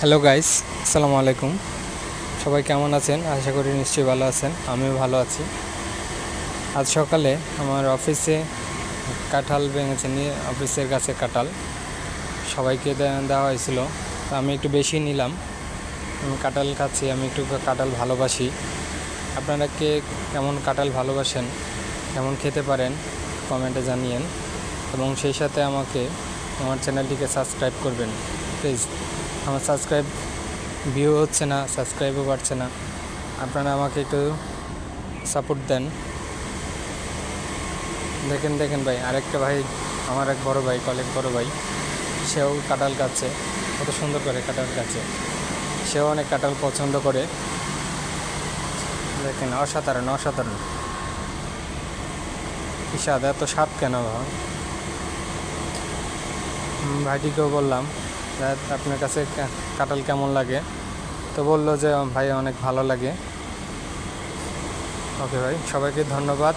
Hello guys, আসসালামু আলাইকুম। সবাই কেমন আছেন? আশা করি নিশ্চয়ই ভালো আছেন। আমিও ভালো আছি। আজ সকালে আমার অফিসে কাঁঠাল ভেঙেছে, নিয়ে অফিসের কাছে কাঁঠাল সবাইকে দেওয়া হয়েছিল। তো আমি একটু বেশি নিলাম। আমি কাঁঠাল খাচ্ছি, আমি একটু কাঁঠাল ভালোবাসি। আপনারা কে কেমন কাঁঠাল ভালোবাসেন, কেমন খেতে পারেন, কমেন্টে জানিয়েন এবং সেই সাথে আমাকে আমার চ্যানেলটিকে সাবস্ক্রাইব করবেন প্লিজ। আমার ভিউ হচ্ছে না, সাবস্ক্রাইবও বাড়ছে না। আপনারা আমাকে একটু সাপোর্ট দেন। দেখেন ভাই, আরেকটা ভাই, আমার এক বড় ভাই, বড় ভাই, সেও কাঁঠাল খাচ্ছে। কত সুন্দর করে কাঁঠাল খাচ্ছে। সেও অনেক কাঁঠাল পছন্দ করে। দেখেন, অসাধারণ অসাধারণ। কি স্বাদ, এত স্বাদ কেন ভাইটিকেও বললাম আপনার কাছে কাঁঠাল কেমন লাগে, তো বললো যে ভাই অনেক ভালো লাগে। ওকে ভাই, সবাইকে ধন্যবাদ।